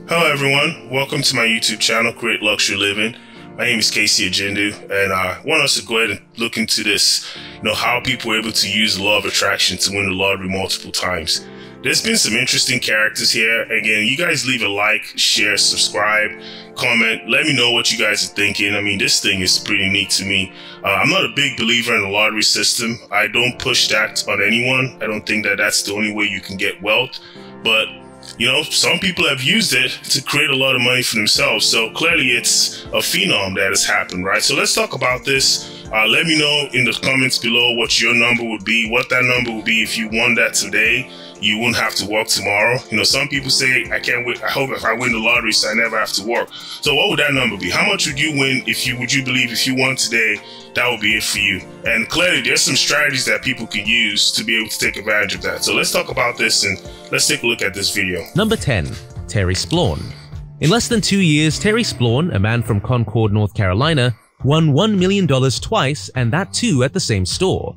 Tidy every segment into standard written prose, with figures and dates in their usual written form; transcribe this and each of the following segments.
Hello everyone, welcome to my YouTube channel, Create Luxury Living. My name is Ejindu, and I want us to go ahead and look into this, how people are able to use the law of attraction to win the lottery multiple times. There's been some interesting characters here. Again, you guys leave a like, share, subscribe, comment. Let me know what you guys are thinking. I mean, this thing is pretty neat to me. I'm not a big believer in the lottery system. I don't push that on anyone. I don't think that that's the only way you can get wealth. But some people have used it to create a lot of money for themselves. So clearly it's a phenom that has happened, right? So let's talk about this. Let me know in the comments below what your number would be, what that number would be if you won that today. You wouldn't have to work tomorrow. Some people say, I can't wait. I hope if I win the lottery, so I never have to work. So what would that number be? How much would you win would you believe if you won today, that would be it for you? And clearly there's some strategies that people can use to be able to take advantage of that. So let's talk about this and let's take a look at this video. Number 10, Terry Splawn. In less than 2 years, Terry Splawn, a man from Concord, North Carolina, won $1 million twice, and that too at the same store.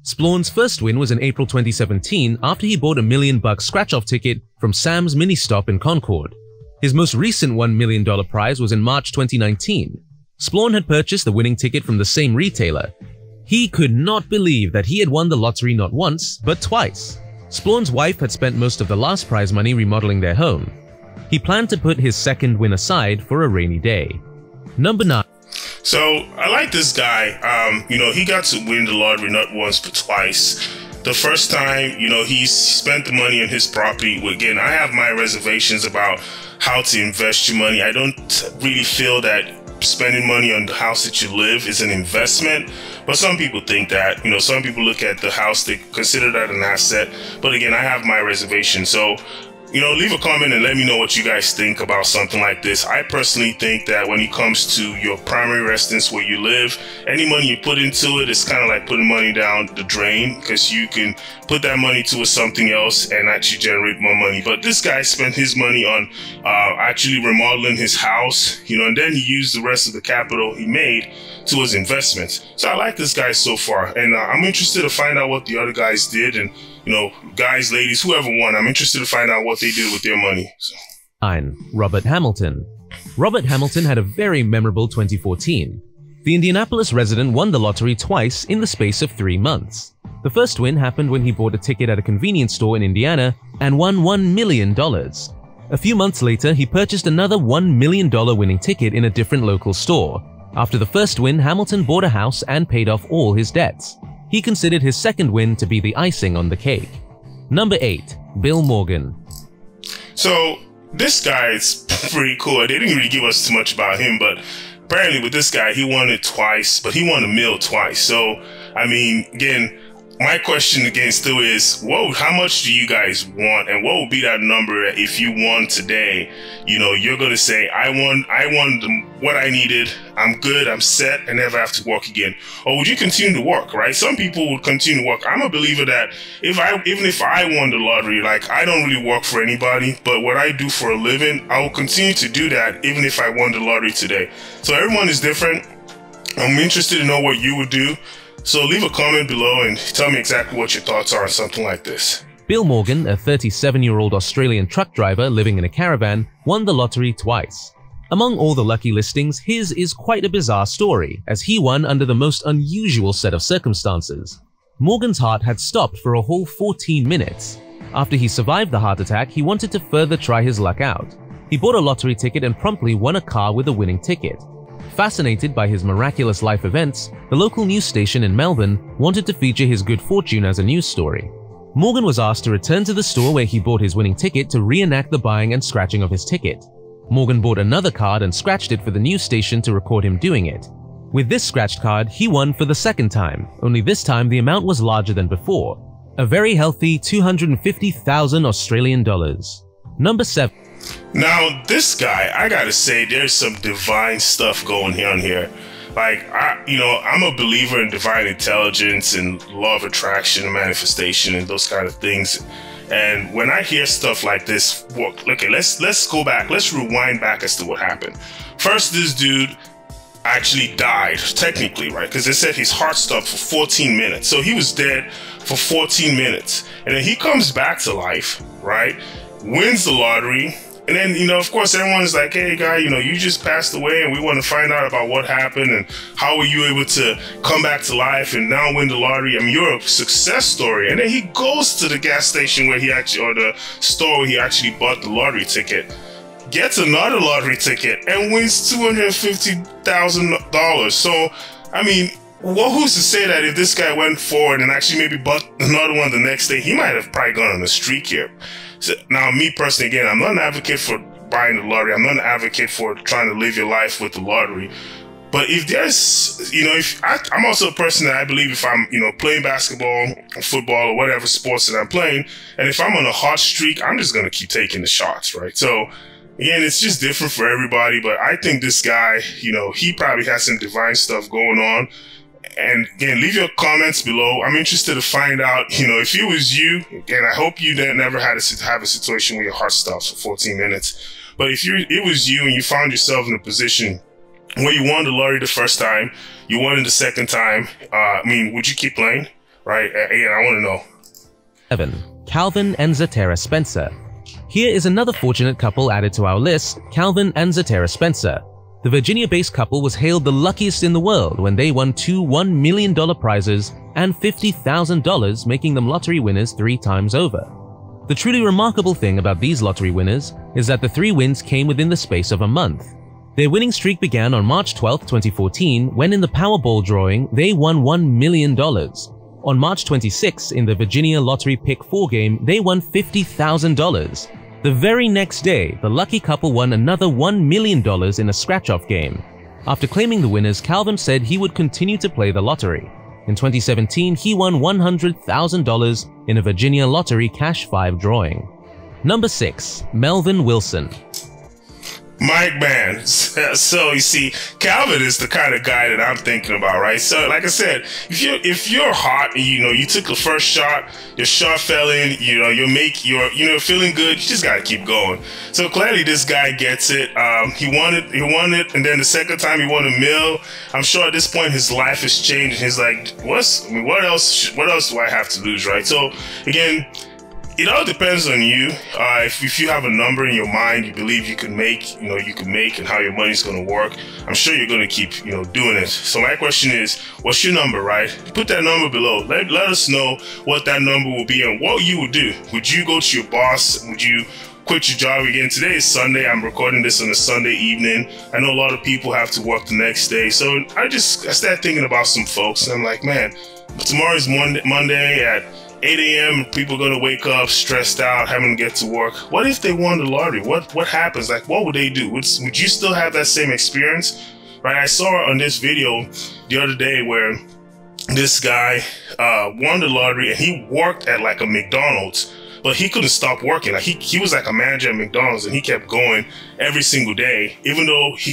Splawn's first win was in April 2017 after he bought a $1 million scratch-off ticket from Sam's Mini Stop in Concord. His most recent $1 million prize was in March 2019. Splawn had purchased the winning ticket from the same retailer. He could not believe that he had won the lottery not once, but twice. Splawn's wife had spent most of the last prize money remodeling their home. He planned to put his second win aside for a rainy day. Number 9. So I like this guy. He got to win the lottery not once but twice. The first time, he spent the money on his property. Again, I have my reservations about how to invest your money. I don't really feel that spending money on the house that you live is an investment, but some people think that. Some people look at the house, they consider that an asset. But again, I have my reservations. So leave a comment and let me know what you guys think about something like this. I personally think that when it comes to your primary residence where you live, any money you put into it is kind of like putting money down the drain, because you can put that money towards something else and actually generate more money. But this guy spent his money on actually remodeling his house, and then he used the rest of the capital he made towards investments. So I like this guy so far, and I'm interested to find out what the other guys did, and guys, ladies, whoever won, I'm interested to find out what they did with their money. 9. Robert Hamilton. Robert Hamilton had a very memorable 2014. The Indianapolis resident won the lottery twice in the space of 3 months. The first win happened when he bought a ticket at a convenience store in Indiana and won $1 million. A few months later, he purchased another $1 million winning ticket in a different local store. After the first win, Hamilton bought a house and paid off all his debts. He considered his second win to be the icing on the cake. Number 8. Bill Morgan. So this guy is pretty cool. They didn't really give us too much about him, but apparently with this guy, he won it twice, but he won $1 million twice. So, I mean, again, my question again still is, how much do you guys want? And what would be that number if you won today? You're going to say, I won what I needed. I'm good. I'm set. I never have to work again. Or would you continue to work, right? Some people would continue to work. I'm a believer that even if I won the lottery, I don't really work for anybody, but what I do for a living, I will continue to do that even if I won the lottery today. So everyone is different. I'm interested to know what you would do. So leave a comment below and tell me exactly what your thoughts are on something like this. Bill Morgan, a 37-year-old Australian truck driver living in a caravan, won the lottery twice. Among all the lucky listings, his is quite a bizarre story, as he won under the most unusual set of circumstances. Morgan's heart had stopped for a whole 14 minutes. After he survived the heart attack, he wanted to further try his luck out. He bought a lottery ticket and promptly won a car with a winning ticket. Fascinated by his miraculous life events, the local news station in Melbourne wanted to feature his good fortune as a news story. Morgan was asked to return to the store where he bought his winning ticket to reenact the buying and scratching of his ticket. Morgan bought another card and scratched it for the news station to record him doing it. With this scratched card, he won for the second time, only this time the amount was larger than before. A very healthy 250,000 Australian dollars. Number 7. Now, this guy, I gotta say, there's some divine stuff going on here. I'm a believer in divine intelligence and law of attraction and manifestation and those kind of things. And when I hear stuff like this, okay, let's go back. Let's rewind back as to what happened. First, this dude actually died, technically, right? Because they said his heart stopped for 14 minutes. So he was dead for 14 minutes. And then he comes back to life, right? Wins the lottery, And then, you know, of course, everyone's like, hey, guy, you know, you just passed away and we want to find out about what happened and how were you able to come back to life and now win the lottery. I mean, you're a success story. And then he goes to the gas station where he actually, or the store where he actually bought the lottery ticket, gets another lottery ticket and wins $250,000. So, I mean, well, who's to say that if this guy went forward and actually maybe bought another one the next day, he might have probably gone on a streak here. So, now, me personally, again, I'm not an advocate for buying the lottery. I'm not an advocate for trying to live your life with the lottery. But if there's, you know, I'm also a person that I believe if I'm, you know, playing basketball, football, or whatever sports that I'm playing, and if I'm on a hot streak, I'm just going to keep taking the shots, right? So, again, it's just different for everybody. But I think this guy, you know, he probably has some divine stuff going on. And again, leave your comments below. I'm interested to find out, you know, if it was you, again, I hope you never had to have a situation where your heart stops for 14 minutes. But if it was you and you found yourself in a position where you won the lottery the first time, you won it the second time, I mean, would you keep playing? Right? Again, I want to know. 7. Calvin and Zatara Spencer. Here is another fortunate couple added to our list, Calvin and Zatara Spencer. The Virginia-based couple was hailed the luckiest in the world when they won two $1 million prizes and $50,000, making them lottery winners 3 times over. The truly remarkable thing about these lottery winners is that the 3 wins came within the space of a month. Their winning streak began on March 12, 2014, when in the Powerball drawing, they won $1 million. On March 26, in the Virginia Lottery Pick 4 game, they won $50,000. The very next day, the lucky couple won another $1 million in a scratch-off game. After claiming the winners, Calvin said he would continue to play the lottery. In 2017, he won $100,000 in a Virginia Lottery Cash 5 drawing. Number 6. Melvin Wilson. Mike, man. So you see, Calvin is the kind of guy that I'm thinking about, right? So like I said, if you're hot and you know you took the first shot, your shot fell in, you know you're feeling good, you just gotta keep going. So clearly this guy gets it. He won it, and then the second time he won $1 million. I'm sure at this point his life has changed. And he's like, what else do I have to lose, right? So again, it all depends on you. If you have a number in your mind you believe you can make, and how your money's going to work, I'm sure you're going to keep, doing it. So my question is, what's your number, right? Put that number below. Let us know what that number will be and what you would do. Would you go to your boss? Would you quit your job again? Today is Sunday. I'm recording this on a Sunday evening. I know a lot of people have to work the next day. So I started thinking about some folks, and I'm like, man, tomorrow is Monday at 8 a.m. people are gonna wake up stressed out, having to get to work. What if they won the lottery? What happens? Like, what would they do? Would you still have that same experience? Right? I saw on this video the other day where this guy won the lottery and he worked at like a McDonald's, but he couldn't stop working. Like he was like a manager at McDonald's and he kept going every single day, even though he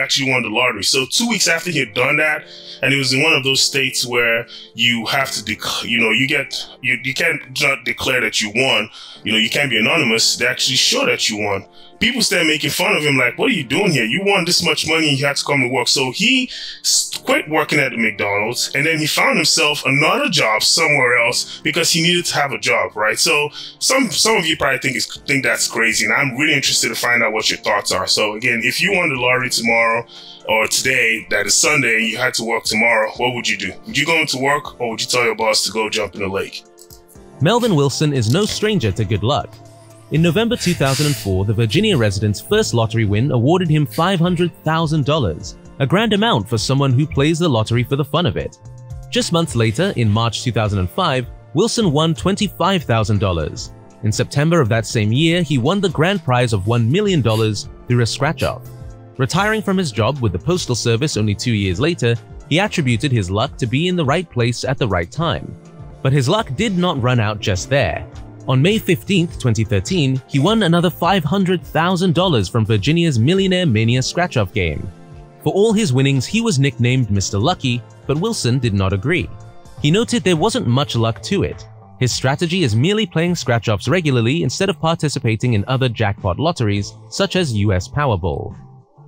actually won the lottery. So 2 weeks after he had done that, and it was in one of those states where you have to, you can't not declare that you won. You can't be anonymous. They actually show that you won. People started making fun of him, like, what are you doing here? You won this much money and you had to come to work. So he quit working at the McDonald's, and then he found himself another job somewhere else because he needed to have a job, right? So some of you probably think that's crazy, and I'm really interested to find out what your thoughts are. So again, if you won the lottery tomorrow or today, that is Sunday, and you had to work tomorrow, what would you do? Would you go into work, or would you tell your boss to go jump in the lake? Melvin Wilson is no stranger to good luck. In November 2004, the Virginia resident's first lottery win awarded him $500,000, a grand amount for someone who plays the lottery for the fun of it. Just months later, in March 2005, Wilson won $25,000. In September of that same year, he won the grand prize of $1 million through a scratch-off. Retiring from his job with the Postal Service only 2 years later, he attributed his luck to be in the right place at the right time. But his luck did not run out just there. On May 15, 2013, he won another $500,000 from Virginia's Millionaire Mania scratch-off game. For all his winnings, he was nicknamed Mr. Lucky, but Wilson did not agree. He noted there wasn't much luck to it. His strategy is merely playing scratch-offs regularly instead of participating in other jackpot lotteries, such as US Powerball.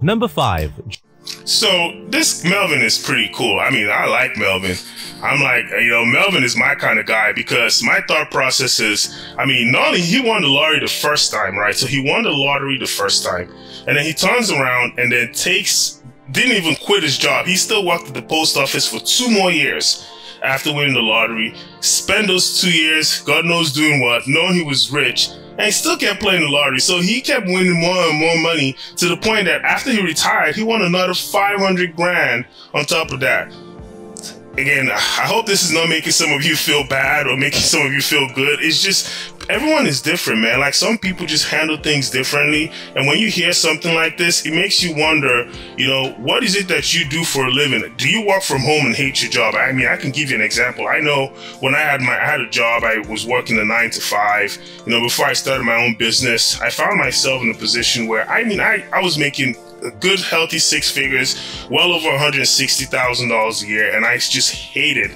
Number 5. So this Melvin is pretty cool. I mean, I like Melvin. I'm like, you know, Melvin is my kind of guy, because my thought process is, I mean, not only he won the lottery the first time, right? So he won the lottery the first time, and then he turns around and then didn't even quit his job. He still worked at the post office for 2 more years after winning the lottery. Spent those 2 years, God knows doing what, knowing he was rich, and he still kept playing the lottery. So he kept winning more and more money, to the point that after he retired, he won another 500 grand on top of that. Again, I hope this is not making some of you feel bad or making some of you feel good. It's just, everyone is different, man. Like, some people just handle things differently. And when you hear something like this, it makes you wonder, you know, what is it that you do for a living? Do you work from home and hate your job? I mean, I can give you an example. I know when I had a job, I was working a 9 to 5. You know, before I started my own business, I found myself in a position where, I mean, I was making a good, healthy 6 figures, well over $160,000 a year, and I just hated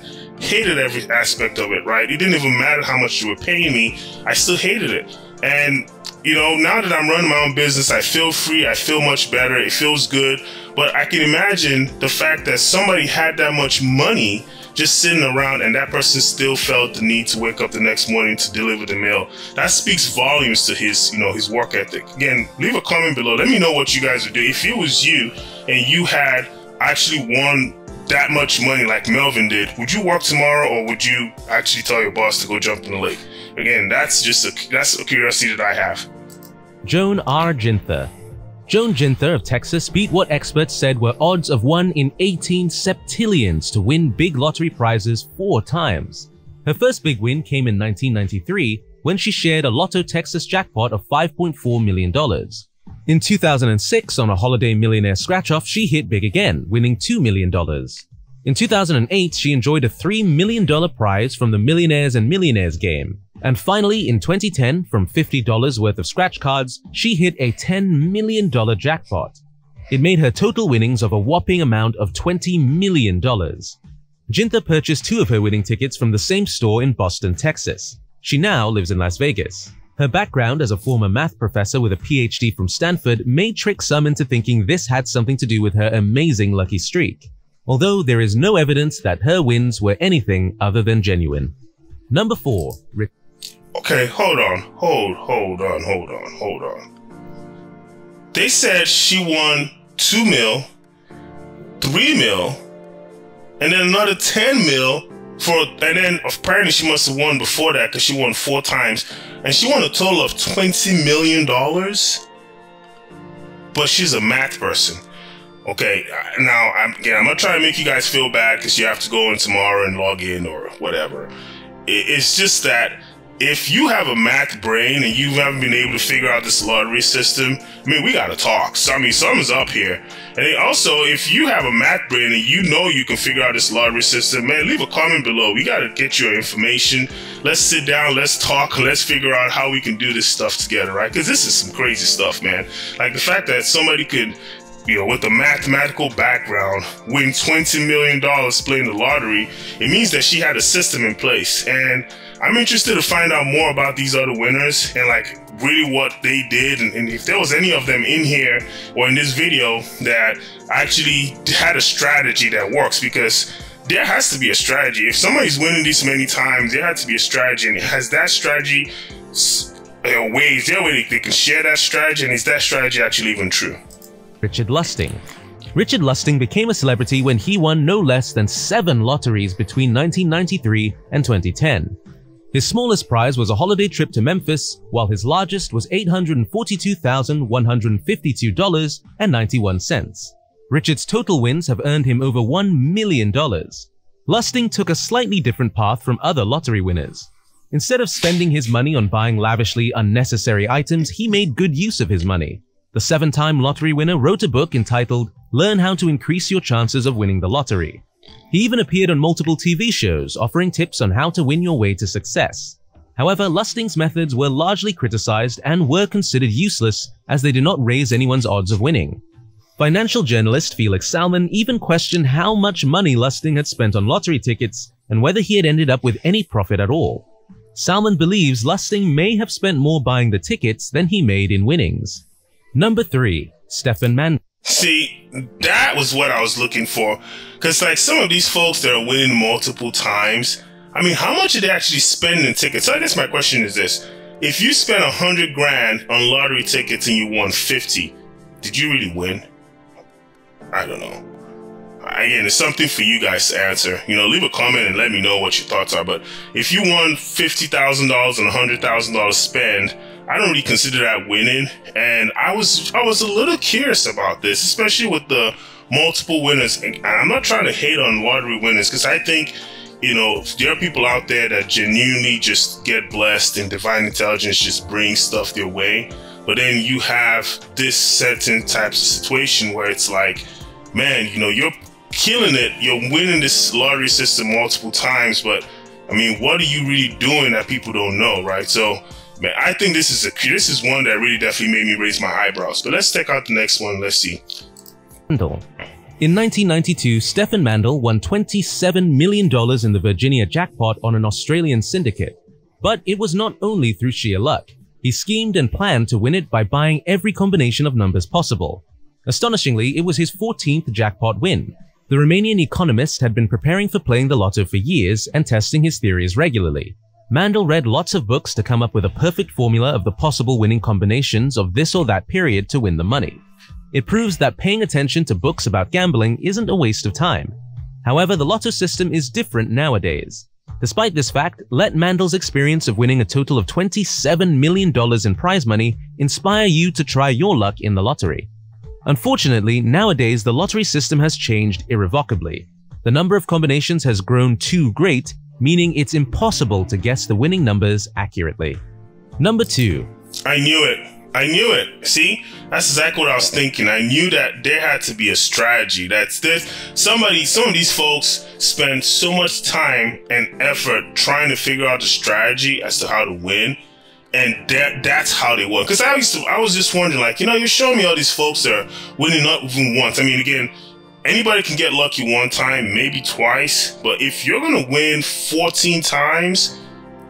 every aspect of it, right? It didn't even matter how much you were paying me, I still hated it. And, you know, now that I'm running my own business, I feel free, I feel much better, it feels good. But I can imagine the fact that somebody had that much money just sitting around, and that person still felt the need to wake up the next morning to deliver the mail. That speaks volumes to his, you know, his work ethic. Again, leave a comment below. Let me know what you guys would do. If it was you and you had actually won that much money like Melvin did, would you work tomorrow, or would you actually tell your boss to go jump in the lake? Again, that's a curiosity that I have. Joan R Ginther. Joan Ginther of Texas beat what experts said were odds of 1 in 18 septillions to win big lottery prizes 4 times. Her first big win came in 1993 when she shared a Lotto Texas jackpot of $5.4 million. In 2006, on a Holiday Millionaire scratch-off, she hit big again, winning $2 million. In 2008, she enjoyed a $3 million prize from the Millionaires and Millionaires game. And finally, in 2010, from $50 worth of scratch cards, she hit a $10 million jackpot. It made her total winnings of a whopping amount of $20 million. Ginther purchased 2 of her winning tickets from the same store in Boston, Texas. She now lives in Las Vegas. Her background as a former math professor with a PhD from Stanford may trick some into thinking this had something to do with her amazing lucky streak, although there is no evidence that her wins were anything other than genuine. Number 4. Okay, hold on. They said she won 2 mil, 3 mil, and then another 10 mil and then apparently she must have won before that, because she won 4 times, and she won a total of $20 million. But she's a math person. Okay, now I'm not trying to make you guys feel bad because you have to go in tomorrow and log in or whatever. It's just that if you have a math brain and you haven't been able to figure out this lottery system, I mean, we gotta talk. So, I mean, something's up here. And then also, if you have a math brain and you know you can figure out this lottery system, man, leave a comment below. We gotta get your information. Let's sit down, let's talk, let's figure out how we can do this stuff together, right? Because this is some crazy stuff, man. Like the fact that somebody could, you know, with a mathematical background, win $20 million playing the lottery, it means that she had a system in place. And I'm interested to find out more about these other winners and like really what they did, and if there was any of them in here or in this video that actually had a strategy that works, because there has to be a strategy. If somebody's winning this many times, there has to be a strategy, and has that strategy ways there where they can share that strategy, and is that strategy actually even true? Richard Lusting. Richard Lusting became a celebrity when he won no less than 7 lotteries between 1993 and 2010. His smallest prize was a holiday trip to Memphis, while his largest was $842,152.91. Richard's total wins have earned him over $1 million. Lusting took a slightly different path from other lottery winners. Instead of spending his money on buying lavishly unnecessary items, he made good use of his money. The 7-time lottery winner wrote a book entitled "Learn How to Increase Your Chances of Winning the Lottery." He even appeared on multiple TV shows, offering tips on how to win your way to success. However, Lusting's methods were largely criticized and were considered useless as they did not raise anyone's odds of winning. Financial journalist Felix Salmon even questioned how much money Lusting had spent on lottery tickets and whether he had ended up with any profit at all. Salmon believes Lusting may have spent more buying the tickets than he made in winnings. Number 3. Stefan Mandel. See, that was what I was looking for. Because, like, some of these folks that are winning multiple times, I mean, how much are they actually spending in tickets? So I guess my question is this. If you spent 100 grand on lottery tickets and you won 50, did you really win? I don't know. Again, it's something for you guys to answer. You know, leave a comment and let me know what your thoughts are. But if you won $50,000 and $100,000 spend, I don't really consider that winning. And I was a little curious about this, especially with the multiple winners. And I'm not trying to hate on lottery winners, because I think, you know, there are people out there that genuinely just get blessed and divine intelligence just brings stuff their way. But then you have this certain type of situation where it's like, man, you know, you're killing it. You're winning this lottery system multiple times, but I mean, what are you really doing that people don't know, right? So, man, I think this is one that really definitely made me raise my eyebrows. But let's check out the next one. Let's see. Mandel. In 1992, Stephen Mandel won $27 million in the Virginia jackpot on an Australian syndicate. But it was not only through sheer luck. He schemed and planned to win it by buying every combination of numbers possible. Astonishingly, it was his 14th jackpot win. The Romanian economist had been preparing for playing the lotto for years and testing his theories regularly. Mandel read lots of books to come up with a perfect formula of the possible winning combinations of this or that period to win the money. It proves that paying attention to books about gambling isn't a waste of time. However, the lotto system is different nowadays. Despite this fact, let Mandel's experience of winning a total of $27 million in prize money inspire you to try your luck in the lottery. Unfortunately, nowadays the lottery system has changed irrevocably. The number of combinations has grown too great, meaning it's impossible to guess the winning numbers accurately. Number 2. I knew it. I knew it. See, that's exactly what I was thinking. I knew that there had to be a strategy. Some of these folks spend so much time and effort trying to figure out the strategy as to how to win. And that's how they won. Because I was just wondering, like, you know, you're showing me all these folks that are winning not even once. I mean, again, anybody can get lucky one time, maybe twice. But if you're going to win 14 times,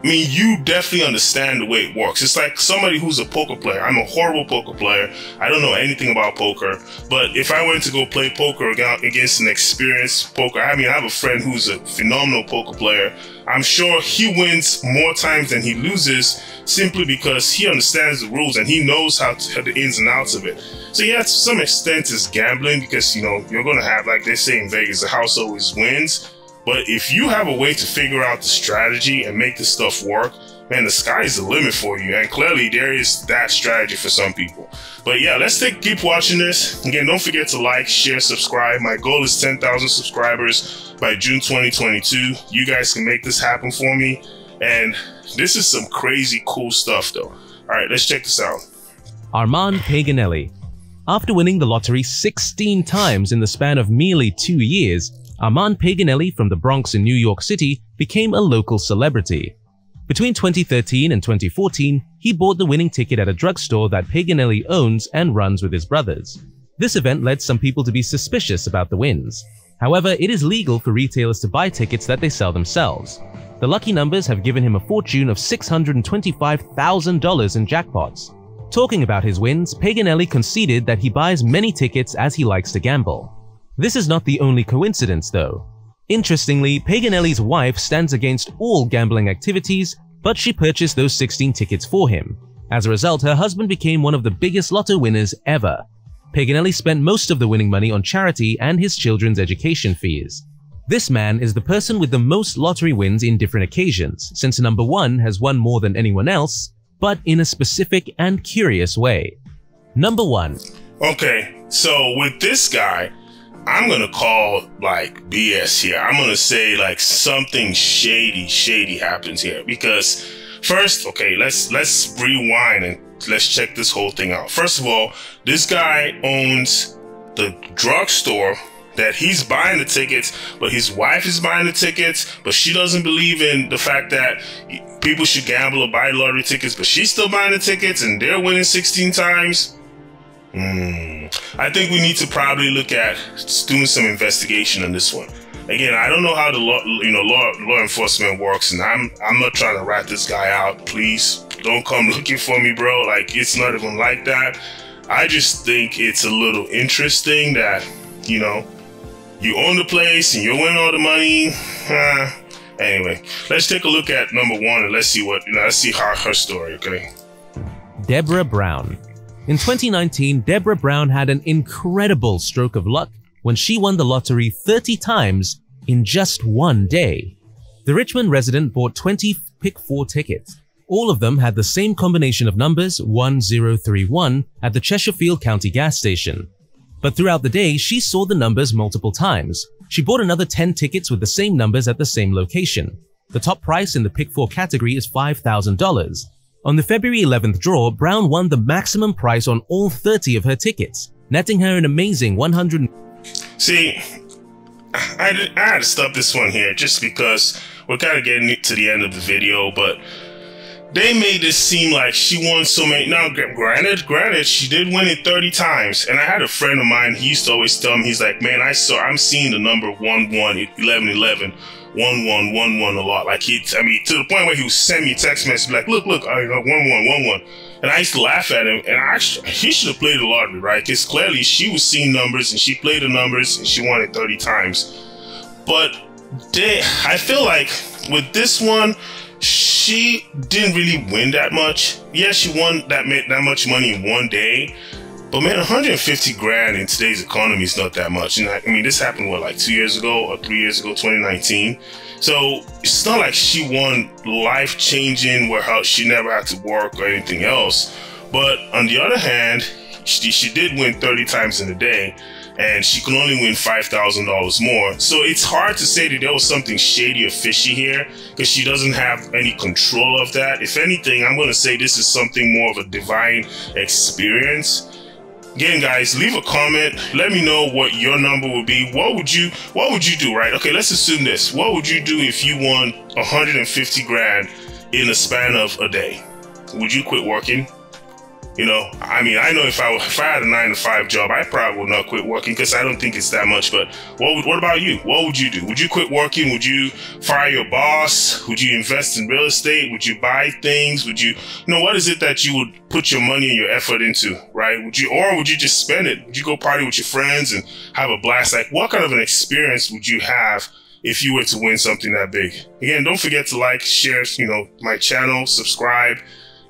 I mean, you definitely understand the way it works. It's like somebody who's a poker player. I'm a horrible poker player. I don't know anything about poker. But if I went to go play poker against an experienced poker, I mean, I have a friend who's a phenomenal poker player. I'm sure he wins more times than he loses simply because he understands the rules and he knows how the ins and outs of it. So yeah, to some extent it's gambling because, you know, you're going to have, like they say in Vegas, the house always wins. But if you have a way to figure out the strategy and make this stuff work, man, the sky's the limit for you. And clearly there is that strategy for some people. But yeah, let's keep watching this. Again, don't forget to like, share, subscribe. My goal is 10,000 subscribers by June 2022. You guys can make this happen for me. And this is some crazy cool stuff though. All right, let's check this out. Armand Paganelli. After winning the lottery 16 times in the span of merely 2 years, Armand Paganelli from the Bronx in New York City became a local celebrity. Between 2013 and 2014, he bought the winning ticket at a drugstore that Paganelli owns and runs with his brothers. This event led some people to be suspicious about the wins. However, it is legal for retailers to buy tickets that they sell themselves. The lucky numbers have given him a fortune of $625,000 in jackpots. Talking about his wins, Paganelli conceded that he buys many tickets as he likes to gamble. This is not the only coincidence though. Interestingly, Paganelli's wife stands against all gambling activities, but she purchased those 16 tickets for him. As a result, her husband became one of the biggest lotto winners ever. Paganelli spent most of the winning money on charity and his children's education fees. This man is the person with the most lottery wins in different occasions, since number 1 has won more than anyone else, but in a specific and curious way. Number 1. Okay, so with this guy, I'm gonna call like BS here. I'm gonna say like something shady happens here because first, okay, let's rewind and let's check this whole thing out. First of all, this guy owns the drugstore that he's buying the tickets, but his wife is buying the tickets, but she doesn't believe in the fact that people should gamble or buy lottery tickets, but she's still buying the tickets and they're winning 16 times. I think we need to probably look at doing some investigation on this one. Again, I don't know how the law enforcement works, and I'm not trying to rat this guy out. Please don't come looking for me, bro. Like, it's not even like that. I just think it's a little interesting that, you know, you own the place and you win all the money. Anyway, let's take a look at number one and let's see what, let's see her story, okay? Deborah Brown. In 2019, Deborah Brown had an incredible stroke of luck when she won the lottery 30 times in just one day. The Richmond resident bought 20 Pick 4 tickets. All of them had the same combination of numbers, 1031, at the Chesterfield County gas station. But throughout the day, she saw the numbers multiple times. She bought another 10 tickets with the same numbers at the same location. The top price in the Pick 4 category is $5,000. On the February 11th draw, Brown won the maximum price on all 30 of her tickets, netting her an amazing $100. See, I had to stop this one here just because we're kind of getting to the end of the video, but they made this seem like she won so many. Now, granted, she did win it 30 times. And I had a friend of mine, he used to always tell me, he's like, man, I'm seeing the number 11, 11, 11 a lot. Like to the point where he would send me a text message like, look, I got 11. And I used to laugh at him, and he should have played the lottery, right? Because clearly she was seeing numbers and she played the numbers and she won it 30 times. But I feel like with this one, she didn't really win that much. Yeah, she won that much money in one day. But man, 150 grand in today's economy is not that much. And I mean, this happened, what, like 2 years ago or 3 years ago, 2019. So it's not like she won life-changing where she never had to work or anything else. But on the other hand, she did win 30 times in a day, and she can only win $5,000 more. So it's hard to say that there was something shady or fishy here, because she doesn't have any control of that. If anything, I'm going to say this is something more of a divine experience. Again, guys, leave a comment. Let me know what your number would be. What would you do, right? Okay, let's assume this. What would you do if you won 150 grand in a span of a day? Would you quit working? You know, I mean, I know if I had a 9-to-5 job, I probably would not quit working because I don't think it's that much. But what about you? What would you do? Would you quit working? Would you fire your boss? Would you invest in real estate? Would you buy things? Would you what is it that you would put your money and your effort into, right? Would you just spend it? Would you go party with your friends and have a blast? Like, what kind of an experience would you have if you were to win something that big? Again, don't forget to like, share, my channel, subscribe.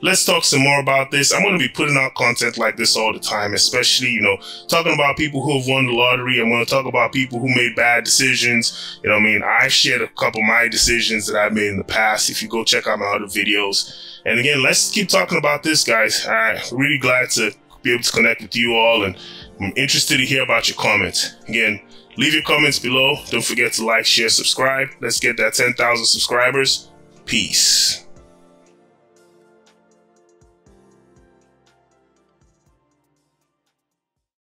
Let's talk some more about this. I'm going to be putting out content like this all the time, especially, talking about people who have won the lottery. I'm going to talk about people who made bad decisions. I shared a couple of my decisions that I've made in the past. If you go check out my other videos. And again, let's keep talking about this, guys. I'm really glad to be able to connect with you all, and I'm interested to hear about your comments. Again, leave your comments below. Don't forget to like, share, subscribe. Let's get that 10,000 subscribers. Peace.